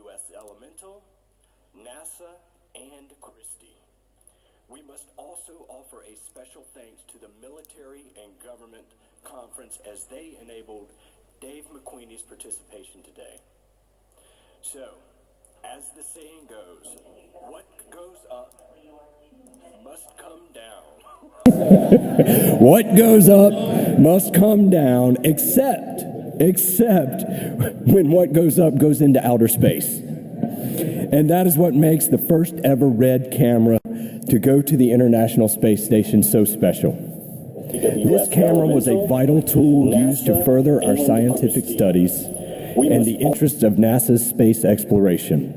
U.S. Elemental, NASA, and Christie. We must also offer a special thanks to the military and government conference as they enabled Dave McQueenie's participation today. So, as the saying goes, what goes up must come down. What goes up must come down, except when what goes up goes into outer space. And that is what makes the first ever red camera to go to the International Space Station so special. This camera was a vital tool used to further our scientific studies and the interests of NASA's space exploration.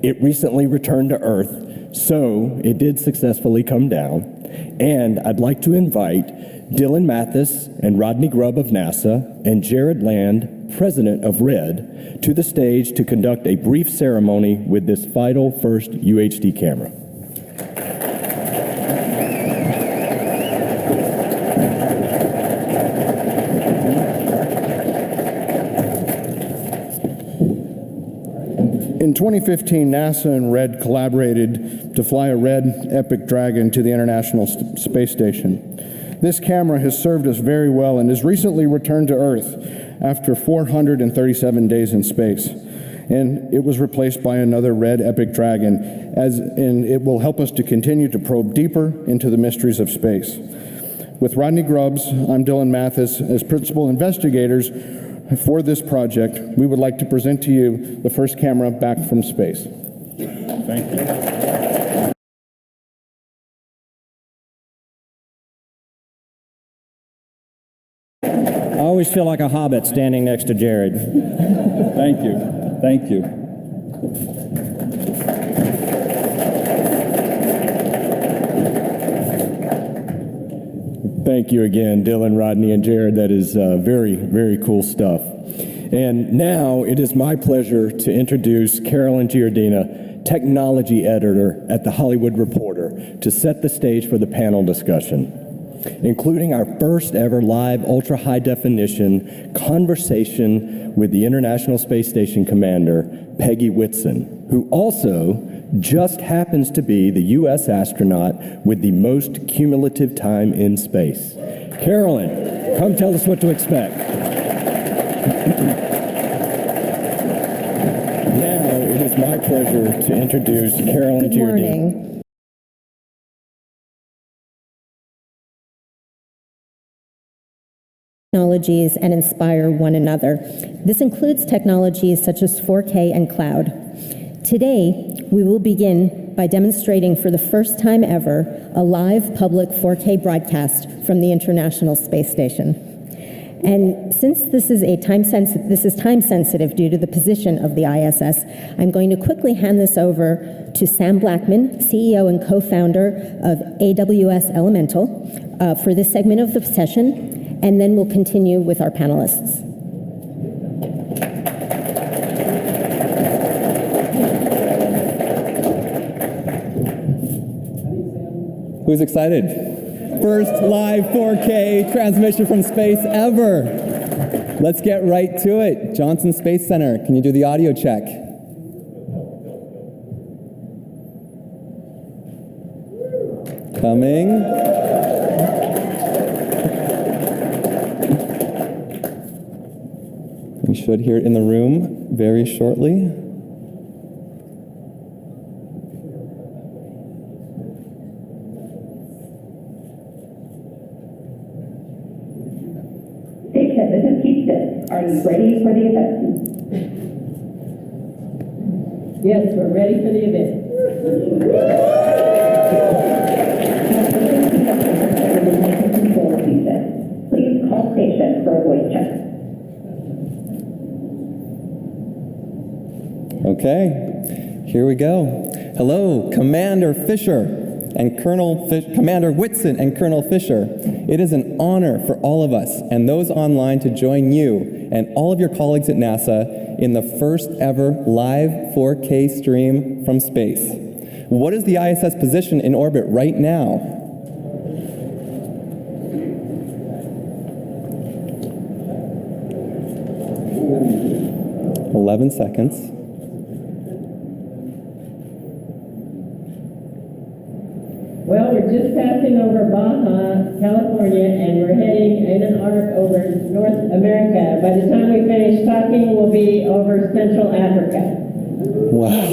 It recently returned to Earth, so it did successfully come down. And I'd like to invite Dylan Mathis and Rodney Grubb of NASA and Jared Land, president of RED, to the stage to conduct a brief ceremony with this vital first UHD camera. In 2015, NASA and RED collaborated to fly a Red Epic Dragon to the International Space Station. This camera has served us very well and has recently returned to Earth after 437 days in space. And it was replaced by another Red Epic Dragon, and it will help us to continue to probe deeper into the mysteries of space. With Rodney Grubbs, I'm Dylan Mathis, as principal investigators for this project, we would like to present to you the first camera back from space. Thank you. I always feel like a hobbit standing next to Jared. Thank you. Thank you. Thank you again, Dylan, Rodney, and Jared. That is very, very cool stuff. And now it is my pleasure to introduce Carolyn Giardina, technology editor at The Hollywood Reporter, to set the stage for the panel discussion, including our first ever live ultra-high definition conversation with the International Space Station commander, Peggy Whitson, who also just happens to be the U.S. astronaut with the most cumulative time in space. Carolyn, come tell us what to expect. Now it is my pleasure to introduce Carolyn Giardina. Good morning. Technologies and inspire one another. This includes technologies such as 4K and cloud. Today, we will begin by demonstrating for the first time ever a live public 4K broadcast from the International Space Station. And since this is time sensitive due to the position of the ISS, I'm going to quickly hand this over to Sam Blackman, CEO and co-founder of AWS Elemental, for this segment of the session, and then we'll continue with our panelists. Who's excited? First live 4K transmission from space ever. Let's get right to it. Johnson Space Center, can you do the audio check? Coming. We should hear it in the room very shortly. Are you ready for the event? Yes, we're ready for the event. Please call station for a voice check. Okay, here we go. Hello, Commander Fisher and Commander Whitson and Colonel Fisher. It is an honor for all of us and those online to join you and all of your colleagues at NASA in the first ever live 4K stream from space. What is the ISS position in orbit right now? "11 seconds. Well, we're just passing over Baja, California, and we're heading in an arc over North America. By the time we finish talking, we'll be over Central Africa. Wow.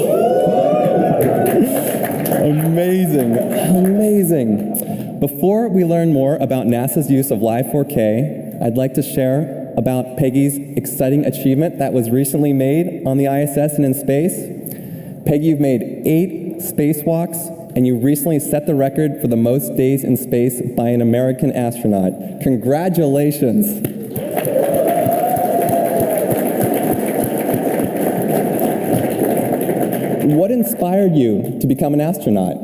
Amazing, amazing. Before we learn more about NASA's use of Live 4K, I'd like to share about Peggy's exciting achievement that was recently made on the ISS and in space. Peggy, you've made 8 spacewalks, and you recently set the record for the most days in space by an American astronaut. Congratulations. What inspired you to become an astronaut?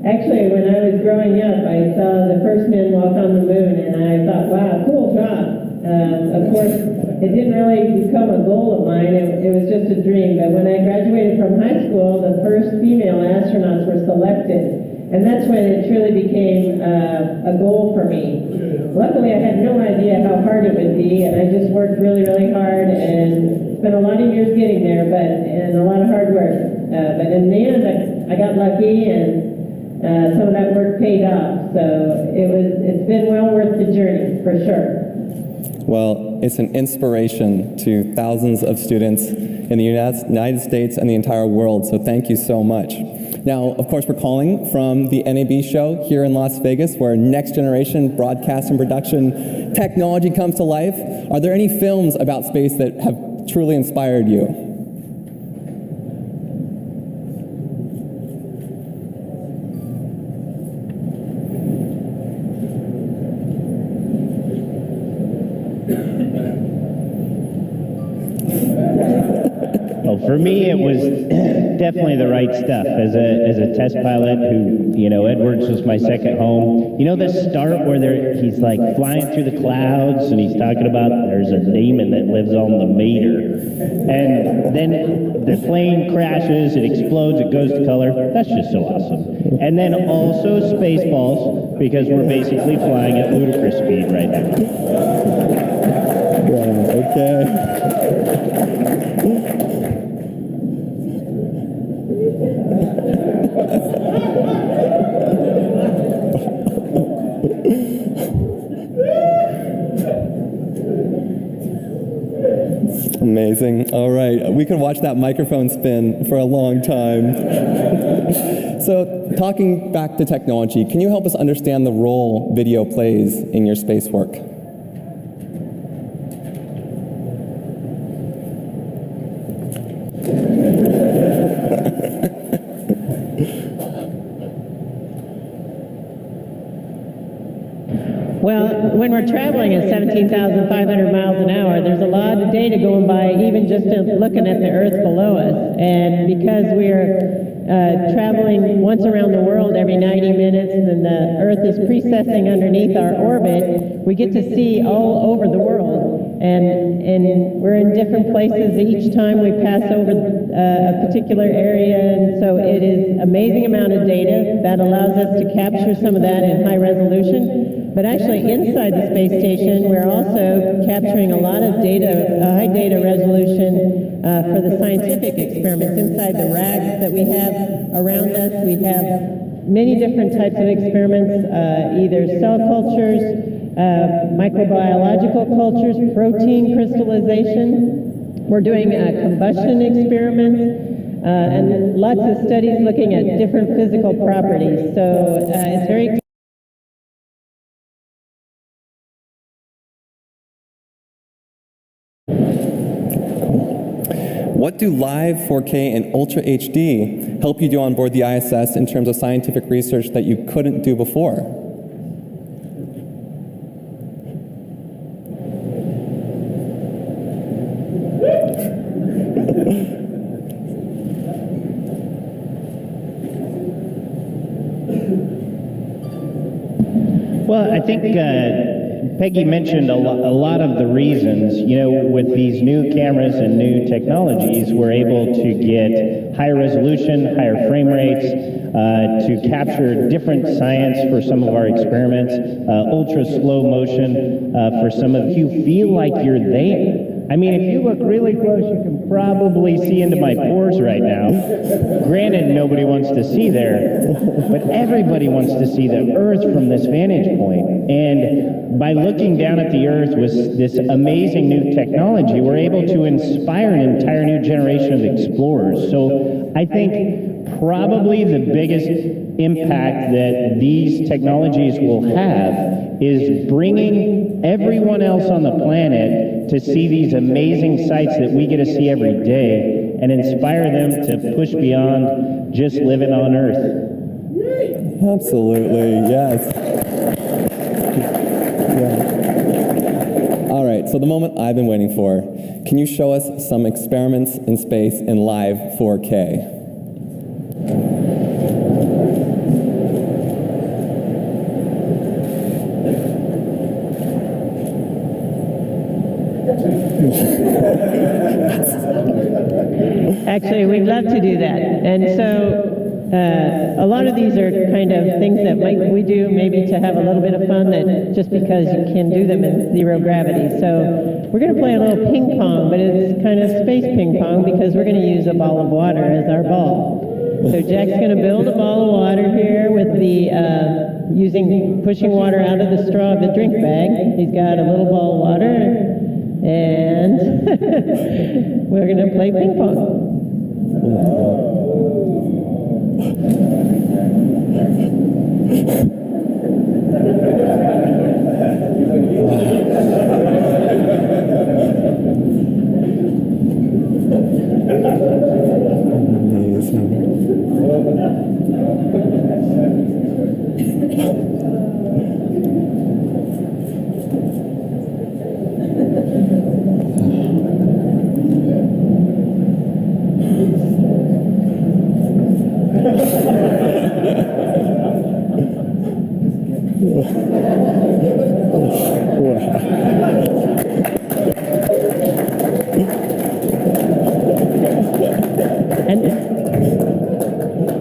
Actually, when I was growing up, I saw the first men walk on the moon, and I thought, wow, cool job. Of course, it didn't really become a goal of mine. It was just a dream. But when I graduated from high school, the first female astronauts were selected. And that's when it truly became a goal for me. Luckily, I had no idea how hard it would be, and I just worked really, really hard and spent a lot of years getting there, and a lot of hard work. But in the end, I got lucky, and some of that work paid off. So it's been well worth the journey, for sure. Well, it's an inspiration to thousands of students in the United States and the entire world, so thank you so much. Now, of course, we're calling from the NAB show here in Las Vegas, where next generation broadcast and production technology comes to life. Are there any films about space that have truly inspired you? Well, for me, it was definitely the right stuff. As a test pilot who, Edwards was my second home. You know the start where he's like flying through the clouds and he's talking about there's a demon that lives on the meter. And then the plane crashes, it explodes, it goes to color. That's just so awesome. And then also Spaceballs, because we're basically flying at ludicrous speed right now. Yeah, okay. Amazing. All right. We could watch that microphone spin for a long time. So, talking back to technology, can you help us understand the role video plays in your space work? Well, when we're traveling at 17,500 miles an hour, there's a lot of data going by even just looking at the Earth below us. And because we're traveling once around the world every 90 minutes and the Earth is precessing underneath our orbit, we get to see all over the world. And we're in different places each time we pass over a particular area. And so it is amazing amount of data that allows us to capture some of that in high resolution. But actually inside the space station, we're also capturing a lot of data, high data resolution for the scientific experiments. Inside the racks that we have around us, we have many different types of experiments, either cell cultures, microbiological cultures, protein crystallization. We're doing combustion experiments, and lots of studies looking at different physical properties. So it's very What do Live 4K and Ultra HD help you do on board the ISS in terms of scientific research that you couldn't do before? Well, I think Peggy mentioned a lot of the reasons. You know, with these new cameras and new technologies, we're able to get higher resolution, higher frame rates, to capture different science for some of our experiments, ultra slow motion for some of you. Feel like you're there. I mean, if you look really close, you can probably see into my pores right now. Granted, nobody wants to see there, but everybody wants to see the Earth from this vantage point. And by looking down at the Earth with this amazing new technology, we're able to inspire an entire new generation of explorers. So I think probably the biggest impact that these technologies will have is bringing everyone else on the planet to see these amazing sights that we get to see every day and inspire them to push beyond just living on Earth. Absolutely, yes. Yeah. All right, so the moment I've been waiting for. Can you show us some experiments in space in live 4K? Actually, we'd love to do that. And so a lot of these are kind of things that we do maybe to have a little bit of fun, that just because you can do them in zero gravity. So we're going to play a little ping pong, but it's kind of space ping pong because we're going to use a ball of water as our ball. So Jack's going to build a ball of water here with the pushing water out of the straw of the drink bag. He's got a little ball of water, and we're going to play ping pong.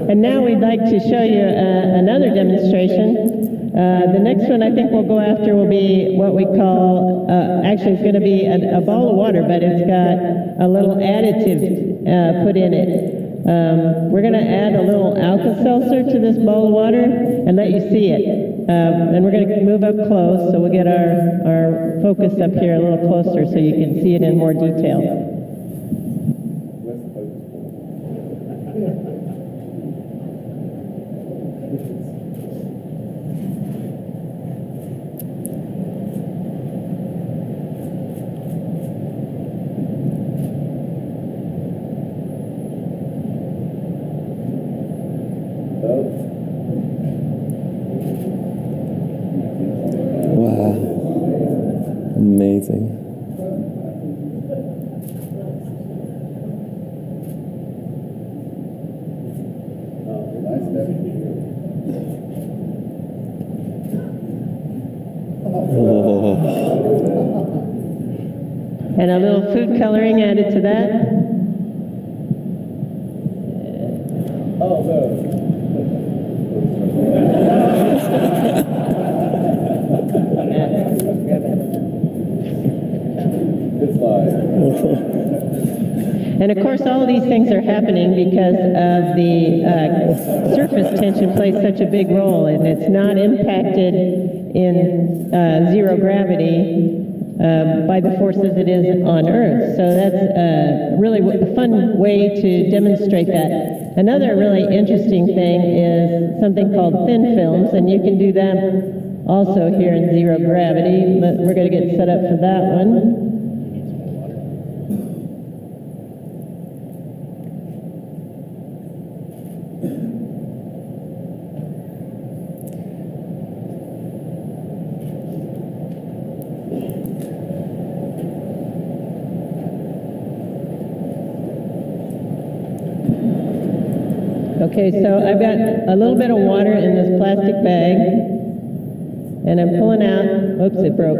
And now we'd like to show you another demonstration. The next one I think we'll go after will be what we call, actually it's going to be a ball of water, but it's got a little additive put in it. We're going to add a little Alka-Seltzer to this bowl of water and let you see it. And we're going to move up close, so we'll get our focus up here a little closer so you can see it in more detail. Wow. Amazing. Oh. And a little food coloring added to that. And of course, all of these things are happening because of the surface tension plays such a big role, and it's not impacted in zero gravity by the forces it is on Earth. So that's really a fun way to demonstrate that. Another really interesting thing is something called thin films, and you can do that also here in zero gravity. But we're going to get set up for that one. Okay, so I've got a little bit of water in this plastic bag. And I'm pulling out, oops, it broke.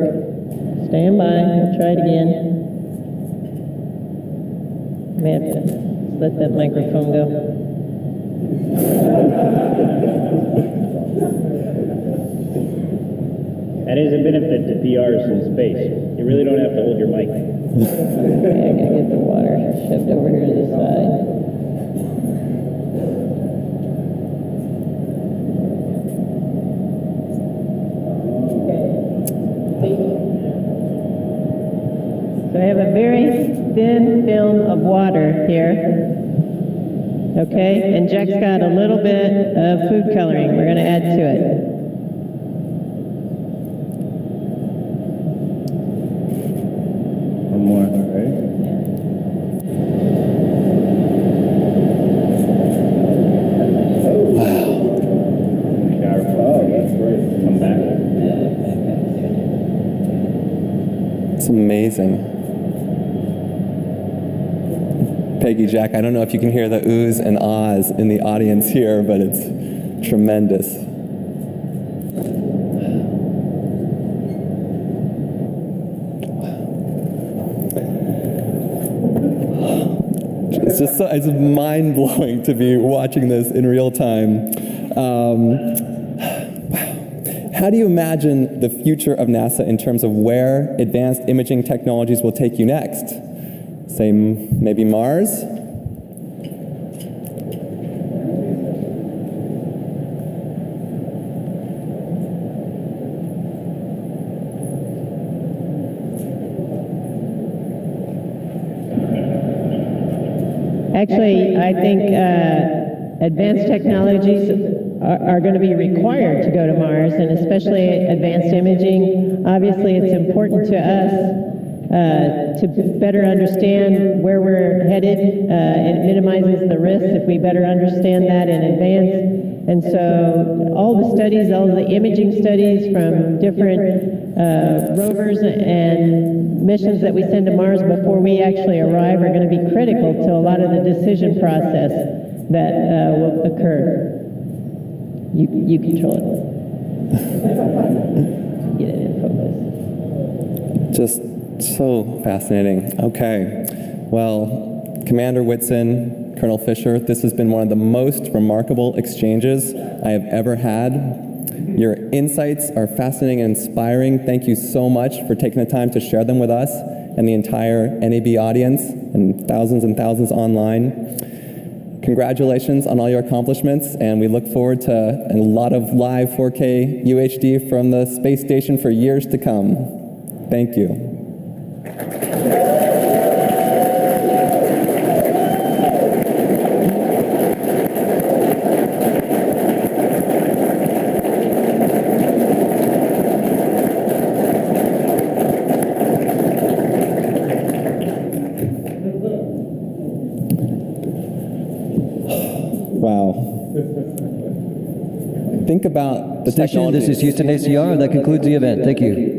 Stand by, we'll try it again. May have to let that microphone go. That is a benefit to PRs in space. You really don't have to hold your mic. Okay, I gotta get the water shoved over here to the side. So I have a very thin film of water here. Okay, and Jack's got a little bit of food coloring we're going to add to it. One more, right? Oh, that's great. Come back. It's amazing. Peggy, Jack, I don't know if you can hear the oohs and ahs in the audience here, but it's tremendous. It's mind-blowing to be watching this in real time. How do you imagine the future of NASA in terms of where advanced imaging technologies will take you next? Say maybe Mars? Actually, I think advanced technologies are going to be required to go to Mars, and especially advanced imaging. Obviously, it's important to us to better understand where we're headed. It minimizes the risks if we better understand that in advance. And so all the studies, all the imaging studies from different rovers and missions that we send to Mars before we actually arrive are going to be critical to a lot of the decision process that will occur. You control it. Get it in focus. Just so fascinating. Okay. Well, Commander Whitson, Colonel Fisher, this has been one of the most remarkable exchanges I have ever had. Your insights are fascinating and inspiring. Thank you so much for taking the time to share them with us and the entire NAB audience and thousands online. Congratulations on all your accomplishments, and we look forward to a lot of live 4K UHD from the space station for years to come. Thank you. Wow. Think about the technology. This is Houston ACR. That concludes the event. Thank you.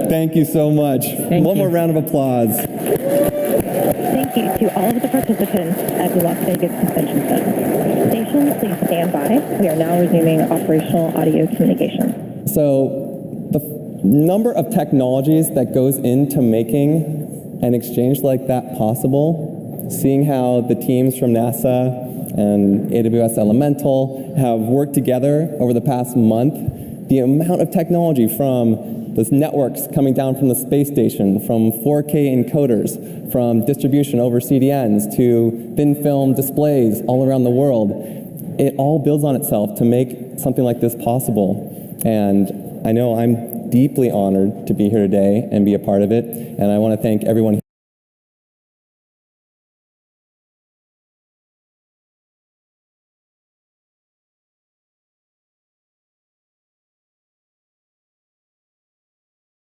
Thank you so much. One more round of applause. Thank you to all of the participants at the Las Vegas Convention Center. Stations, please stand by. We are now resuming operational audio communication. So the number of technologies that goes into making an exchange like that possible, seeing how the teams from NASA and AWS Elemental have worked together over the past month, the amount of technology from those networks coming down from the space station, from 4K encoders, from distribution over CDNs to thin film displays all around the world, it all builds on itself to make something like this possible. And I know I'm deeply honored to be here today and be a part of it, and I want to thank everyone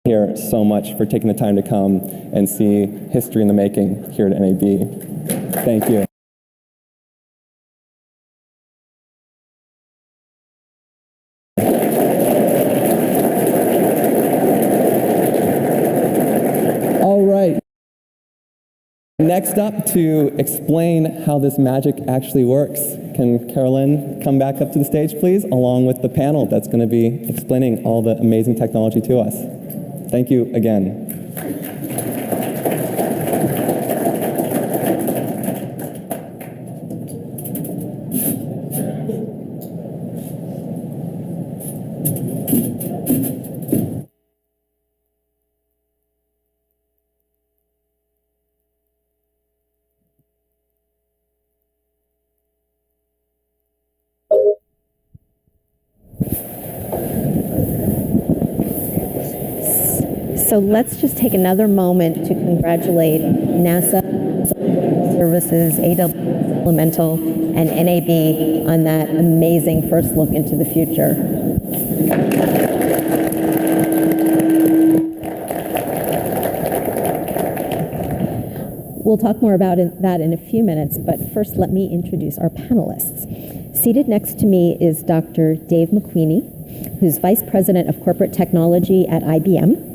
here so much for taking the time to come and see history in the making here at NAB. Thank you. All right. Next up to explain how this magic actually works, can Carolyn come back up to the stage, please, along with the panel that's going to be explaining all the amazing technology to us. Thank you again. So let's just take another moment to congratulate NASA Services, AW Elemental, and NAB on that amazing first look into the future. We'll talk more about that in a few minutes, but first let me introduce our panelists. Seated next to me is Dr. Dave McQueenie, who's Vice President of Corporate Technology at IBM.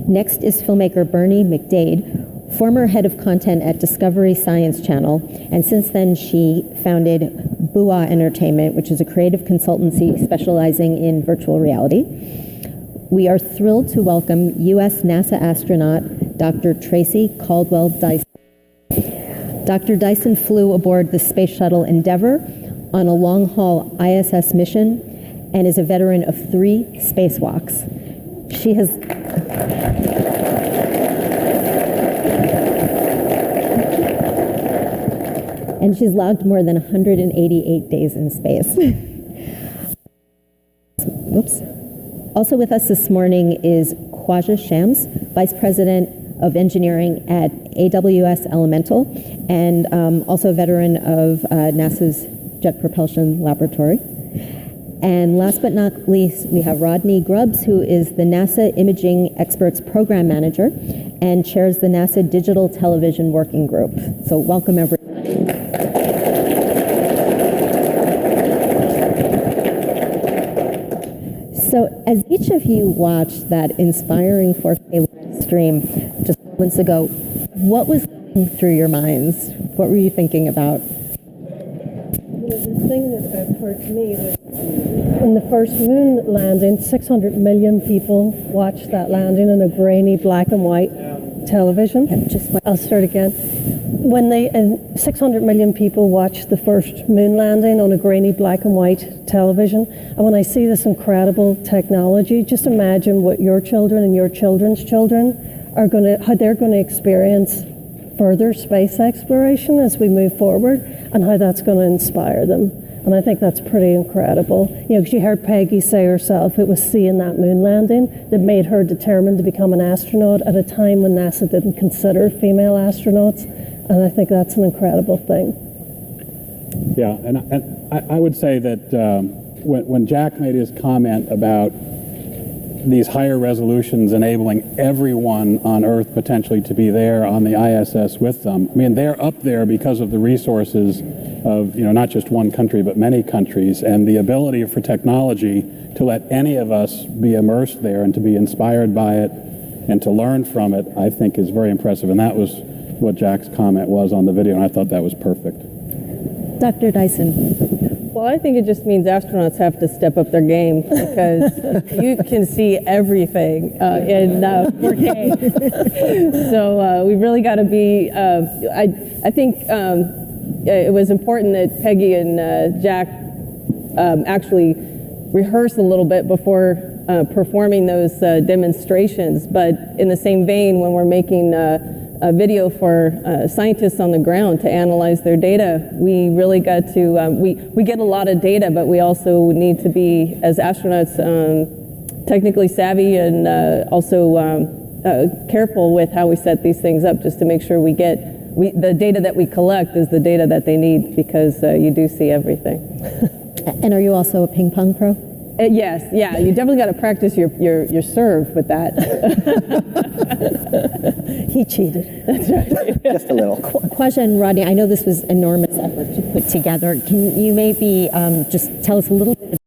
Next is filmmaker Bernie McDade, former head of content at Discovery Science Channel, and since then she founded BUA Entertainment, which is a creative consultancy specializing in virtual reality. We are thrilled to welcome U.S. NASA astronaut Dr. Tracy Caldwell Dyson. Dr. Dyson flew aboard the Space Shuttle Endeavour on a long-haul ISS mission and is a veteran of 3 spacewalks. She has and she's logged more than 188 days in space. Oops. Also with us this morning is Khwaja Shams, Vice President of Engineering at AWS Elemental, and also a veteran of NASA's Jet Propulsion Laboratory. And last but not least, we have Rodney Grubbs, who is the NASA Imaging Experts Program Manager and chairs the NASA Digital Television Working Group. So welcome, everyone. So as each of you watched that inspiring 4K live stream just moments ago, what was going through your minds? What were you thinking about? The thing that occurred to me was when the first moon landing, 600 million people watched that landing on a grainy black and white television. I'll start again. When 600 million people watched the first moon landing on a grainy black and white television, and when I see this incredible technology, just imagine what your children and your children's children are how they're going to experience further space exploration as we move forward, and how that's going to inspire them. And I think that's pretty incredible. You know, because you heard Peggy say herself, it was seeing that moon landing that made her determined to become an astronaut at a time when NASA didn't consider female astronauts. And I think that's an incredible thing. Yeah, and I would say that when Jack made his comment about these higher resolutions enabling everyone on Earth potentially to be there on the ISS with them, I mean, they're up there because of the resources of, not just one country, but many countries, and the ability for technology to let any of us be immersed there and to be inspired by it and to learn from it, I think is very impressive. And that was what Jack's comment was on the video, and I thought that was perfect. Dr. Dyson. Well, I think it just means astronauts have to step up their game because you can see everything in 4K. So we've really got to be, I think it was important that Peggy and Jack actually rehearse a little bit before performing those demonstrations. But in the same vein, when we're making a video for scientists on the ground to analyze their data, we really got to, we get a lot of data, but we also need to be, as astronauts, technically savvy and also careful with how we set these things up, just to make sure the data that we collect is the data that they need, because you do see everything. And are you also a ping pong pro? Yes, yeah, you definitely got to practice your serve with that. He cheated. That's right. Just a little. Khwaja and Rodney, I know this was enormous effort to put together. Can you maybe just tell us a little bit